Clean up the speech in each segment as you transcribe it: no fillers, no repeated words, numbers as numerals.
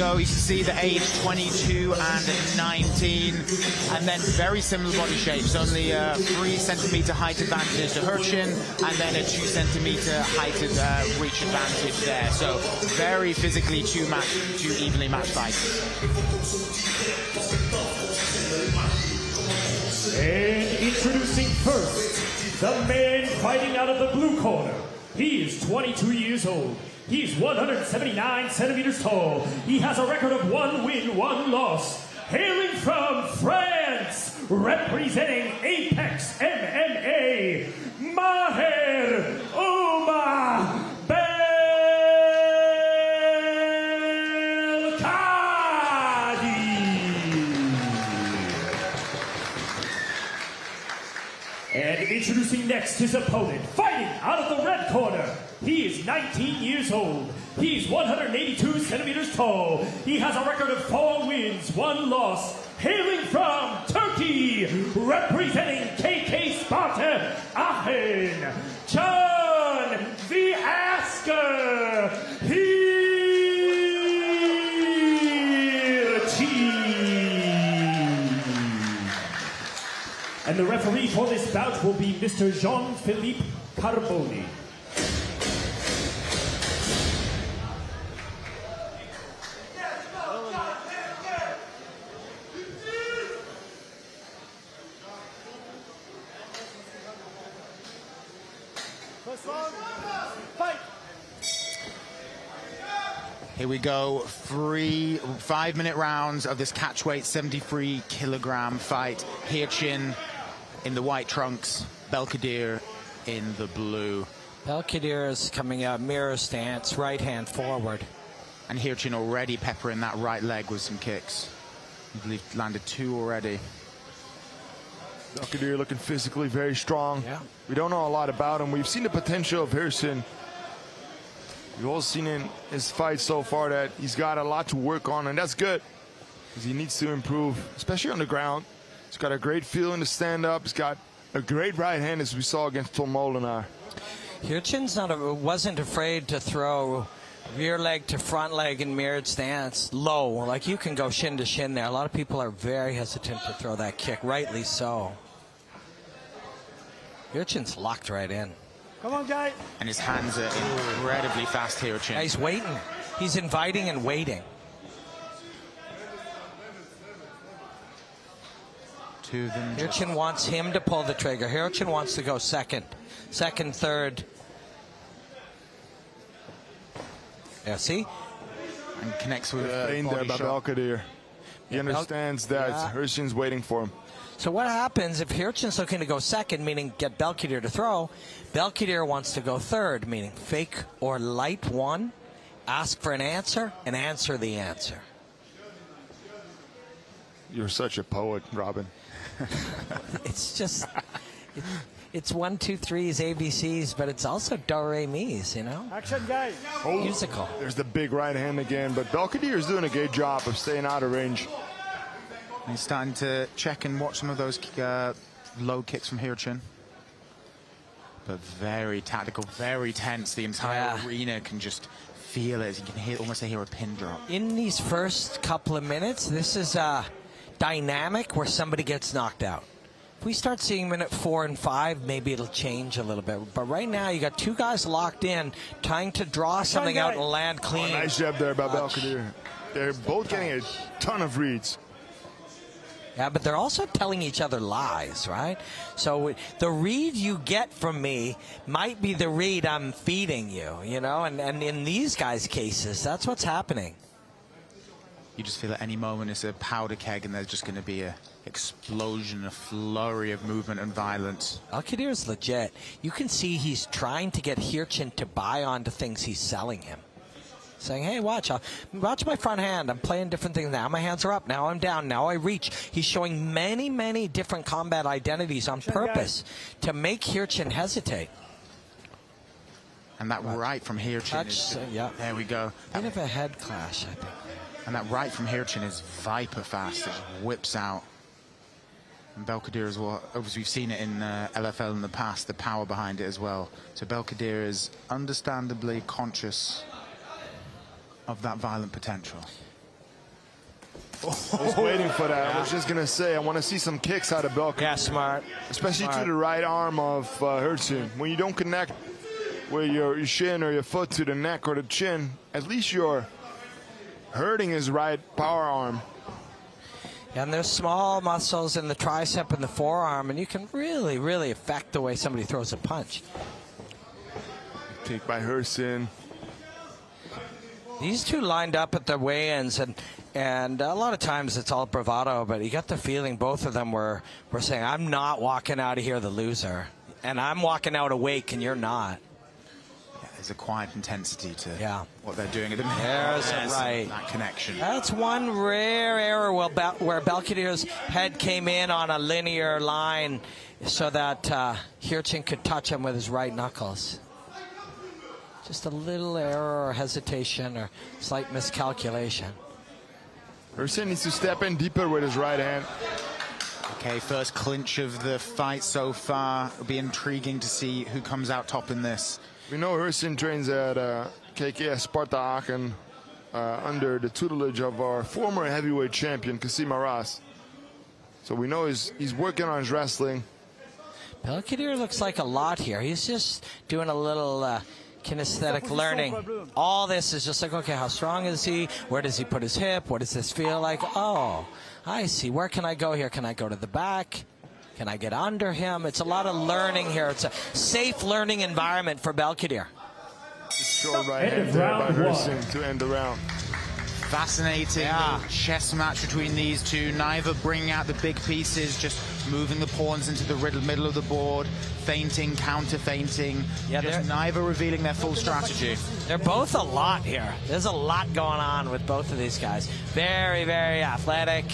go. You can see the age 22 and 19, and then very similar body shapes. Only 3 centimeter height advantage to Hircin, and then a 2 centimeter height reach advantage there. So very physically two evenly matched fights. And introducing first, the man fighting out of the blue corner. He is 22 years old. He's 179 centimeters tall. He has a record of 1 win, 1 loss. Hailing from France, representing Apex MMA, Maher Belkhadir. And introducing next his opponent, fighting out of the red corner. He is 19 years old. He's 182 centimeters tall. He has a record of 4 wins, 1 loss. Hailing from Turkey, representing KK Sparta Aachen, Can Hircin. And the referee for this bout will be Mr. Jean-Philippe Carboni. Fight. Here we go, 3 5-minute rounds of this catchweight 73-kilogram fight. Hircin in the white trunks, Belkhadir in the blue. Belkhadir is coming out mirror stance, right hand forward. And Hircin already peppering that right leg with some kicks. I believe landed 2 already. Belkhadir looking physically very strong. Yeah. We don't know a lot about him. We've seen the potential of Hircin. We've all seen in his fights so far that he's got a lot to work on, and that's good because he needs to improve, especially on the ground. He's got a great feeling to stand up. He's got a great right hand, as we saw against Tom Molenaar. Hircin's wasn't afraid to throw rear leg to front leg in mirrored stance low. Like, you can go shin to shin there. A lot of people are very hesitant to throw that kick, rightly so. Hircin's locked right in. Come on, guy. And his hands are incredibly fast, Hircin. He's waiting. He's inviting and waiting. Two of them. Hircin wants him to pull the trigger. Hircin wants to go second, third. Yeah, see? And connects with Trained there by Belkhadir. He understands that Hircin's waiting for him. So what happens if Hircin's looking to go second, meaning get Belkhadir to throw? Belkhadir wants to go third, meaning fake or light one, ask for an answer, and answer the answer. You're such a poet, Robin. It's just, it's 1, 2, 3's ABCs, but it's also do re mi's, you know? Action, guys. Musical. There's the big right hand again, but Belkhadir is doing a great job of staying out of range. He's starting to check and watch some of those low kicks from Hircin. But very tactical, very tense. The entire arena can just feel it. You can almost hear a pin drop. In these first couple of minutes, this is a dynamic where somebody gets knocked out. If we start seeing minute 4 and 5, maybe it'll change a little bit. But right now, you got 2 guys locked in, trying to draw something out and land clean. Oh, nice jab there by Belkhadir. They're both getting a ton of reads. Yeah, but they're also telling each other lies, right? So the read you get from me might be the read I'm feeding you, you know? And in these guys' cases, that's what's happening. You just feel at any moment it's a powder keg and there's just going to be a explosion, a flurry of movement and violence. Belkhadir's legit. You can see he's trying to get Hircin to buy onto things he's selling him. Saying, hey, watch my front hand. I'm playing different things now. My hands are up. Now I'm down. Now I reach. He's showing many, many different combat identities on purpose to make Hircin hesitate. And that right from Hircin is... There we go. Bit of a head clash, I think. And that right from Hircin is viper fast. It whips out. And Belkhadir as well. Obviously, we've seen it in LFL in the past, the power behind it as well. So Belkhadir is understandably conscious of that violent potential. I was waiting for that. I was just going to say, I want to see some kicks out of Belkhadir. Yeah, smart. Especially Smart. to the right arm of Hircin. When you don't connect with your shin or your foot to the neck or the chin, at least you're hurting his right power arm. And there's small muscles in the tricep and the forearm, and you can really, really affect the way somebody throws a punch. Kick by Hircin. These two lined up at the weigh-ins, and a lot of times it's all bravado, but you got the feeling both of them were saying, I'm not walking out of here the loser, and I'm walking out awake, and you're not. There's a quiet intensity to what they're doing at the minute. There's right. That connection. That's one rare error where Belkhadir's head came in on a linear line so that Hircin could touch him with his right knuckles. Just a little error or hesitation or slight miscalculation. Hircin needs to step in deeper with his right hand. Okay, first clinch of the fight so far. It'll be intriguing to see who comes out top in this. We know Hircin trains at KKS Sparta Aachen under the tutelage of our former heavyweight champion, Kasim Aras. So we know he's working on his wrestling. Belkhadir looks like a lot here. He's just doing a little kinesthetic learning. All this is just like, okay, how strong is he? Where does he put his hip? What does this feel like? Oh, I see. Where can I go here? Can I go to the back? Can I get under him? It's a lot of learning here. It's a safe learning environment for Belkhadir. Short right hand there by Hircin to end the round. Fascinating chess match between these two. Neither bringing out the big pieces, just moving the pawns into the middle of the board, feinting, counter-feinting. Yeah, just neither revealing their full strategy. They're both a lot here. There's a lot going on with both of these guys. Very, very athletic.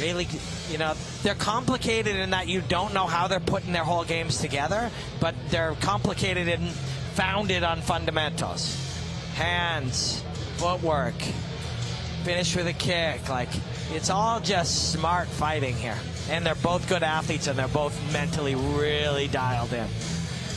Really, you know, they're complicated in that you don't know how they're putting their whole games together, but they're complicated and founded on fundamentals. Hands, footwork, finish with a kick. Like, it's all just smart fighting here. And they're both good athletes, and they're both mentally really dialed in.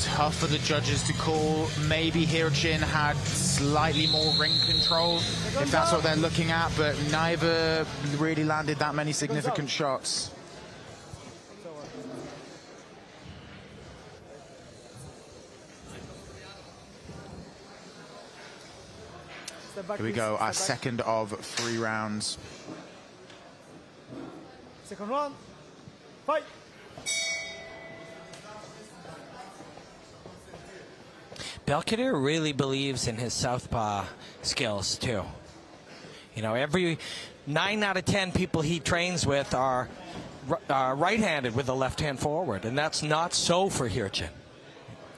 Tough for the judges to call. Maybe Hircin had slightly more ring control, if that's what they're looking at, but neither really landed that many significant shots. Here we go, our second of 3 rounds. Second round, fight. Belkhadir really believes in his southpaw skills too. You know, every 9 out of 10 people he trains with are right-handed with the left hand forward, and that's not so for Hircin.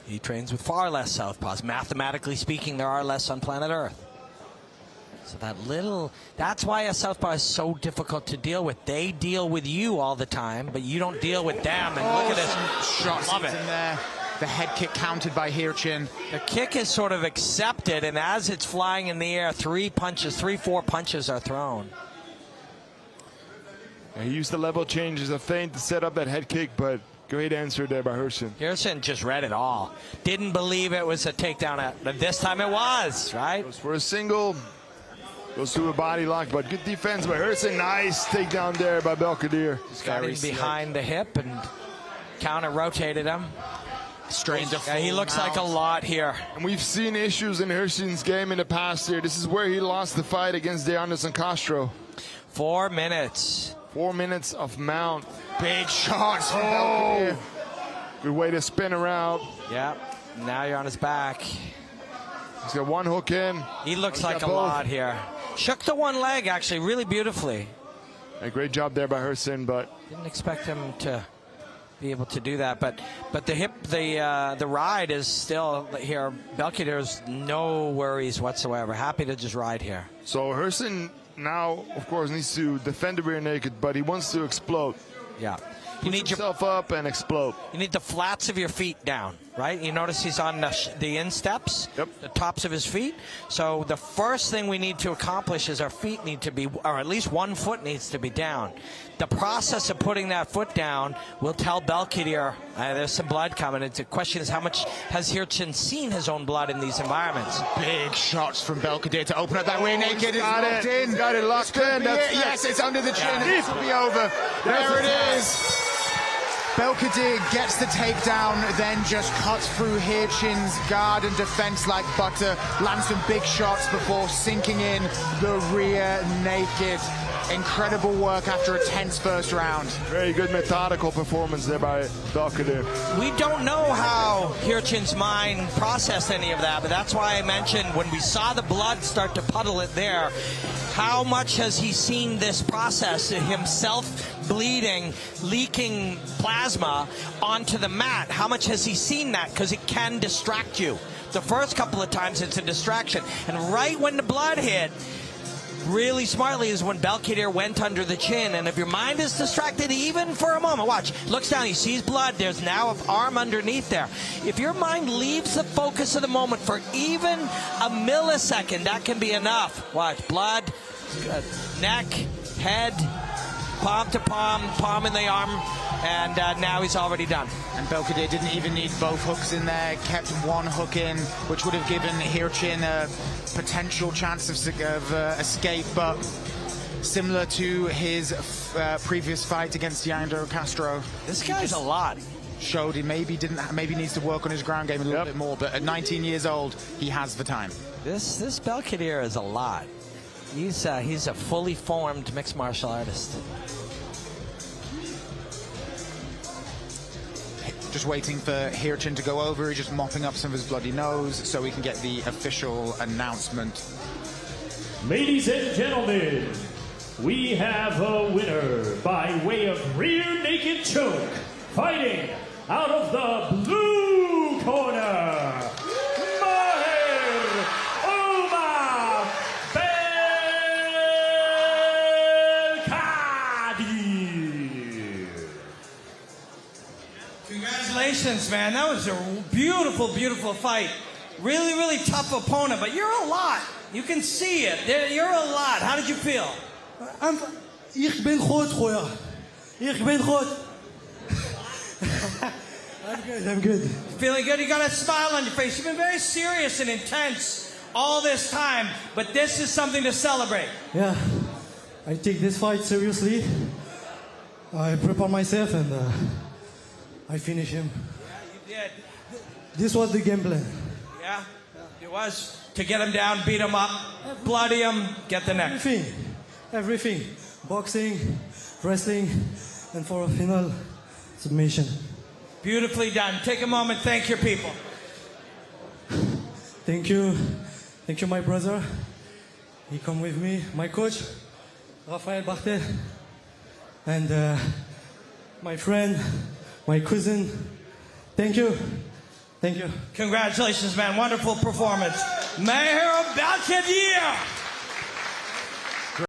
He trains with far less southpaws. Mathematically speaking, there are less on planet Earth. So that's why a southpaw is so difficult to deal with. They deal with you all the time, but you don't deal with them. And look at this shot. Love it. In there. The head kick countered by Hircin. The kick is sort of accepted, and as it's flying in the air, 4 punches are thrown. And he used the level change as a feint to set up that head kick, but great answer there by Hircin. Hircin just read it all. Didn't believe it was a takedown, but this time it was, right? Goes for a single. Goes to a body lock, but good defense by Hircin. Nice takedown there by Belkhadir. Just got him behind the hip and counter-rotated him. Strained to full he looks mount. like a lot here. And we've seen issues in Hircin's game in the past here. This is where he lost the fight against De Anderson Castro. 4 minutes. 4 minutes of mount. Big shots from Belkhadir. Good way to spin around. Yep. Now you're on his back. He's got one hook in. He looks like a lot here. Shook the one leg, actually, really beautifully. A great job there by Hircin, but didn't expect him to be able to do that. But the ride is still here. Belkhadir's no worries whatsoever. Happy to just ride here. So Hircin now, of course, needs to defend the rear naked, but he wants to explode. Yeah. You need yourself up and explode. You need the flats of your feet down. right? You notice he's on the insteps, Yep. the tops of his feet. So the first thing we need to accomplish is our feet need to be, or at least one foot needs to be down. The process of putting that foot down will tell Belkhadir there's some blood coming. The question is, how much has Hircin seen his own blood in these environments? Big shots from Belkhadir to open up that rear naked. It's Got locked it. in. Got it locked in. That's it. Yes, it's under the chin. Yeah. This will be over. There it is. Belkhadir gets the takedown, then just cuts through Hircin's guard and defense like butter, lands some big shots before sinking in the rear naked. Incredible work after a tense first round. Very good methodical performance there by Belkhadir. We don't know how Hircin's mind processed any of that, but that's why I mentioned when we saw the blood start to puddle it there, how much has he seen this process, himself bleeding, leaking plasma onto the mat? How much has he seen that? Because it can distract you. The first couple of times it's a distraction. And right when the blood hit, really smartly is when Belkhadir went under the chin. And if your mind is distracted even for a moment, watch, looks down, he sees blood, there's now an arm underneath there. If your mind leaves the focus of the moment for even a millisecond, that can be enough. Watch, blood, neck, head, palm to palm, palm in the arm, and now he's already done. And Belkhadir didn't even need both hooks in there, kept one hook in, which would have given Hircin a potential chance of escape, but similar to his previous fight against Leandro Castro. This guy's a lot. Showed he maybe needs to work on his ground game a little bit more, but at 19 years old, he has the time. This Belkhadir is a lot. He's a fully formed mixed martial artist. Just waiting for Hircin to go over. He's just mopping up some of his bloody nose so we can get the official announcement. Ladies and gentlemen, we have a winner by way of rear naked choke, fighting out of the blue corner, Maher Belkhadir. Congratulations, man. That was a beautiful, beautiful fight. Really, really tough opponent, but you're a lot. You can see it. You're a lot. How did you feel? Ik ben goed, goeie. Ik ben goed. I'm good. Feeling good? You got a smile on your face. You've been very serious and intense all this time, but this is something to celebrate. Yeah, I take this fight seriously. I prepare myself and I finish him. You did. This was the game plan. Yeah, it was. To get him down, beat him up, bloody him, get the neck. Everything. Boxing, wrestling, and for a final submission. Beautifully done. Take a moment, thank your people. Thank you. Thank you, my brother. He come with me. My coach, Maher Belkhadir. And my friend, my cousin. Thank you. Thank you. Congratulations, man. Wonderful performance. Maher Belkhadir.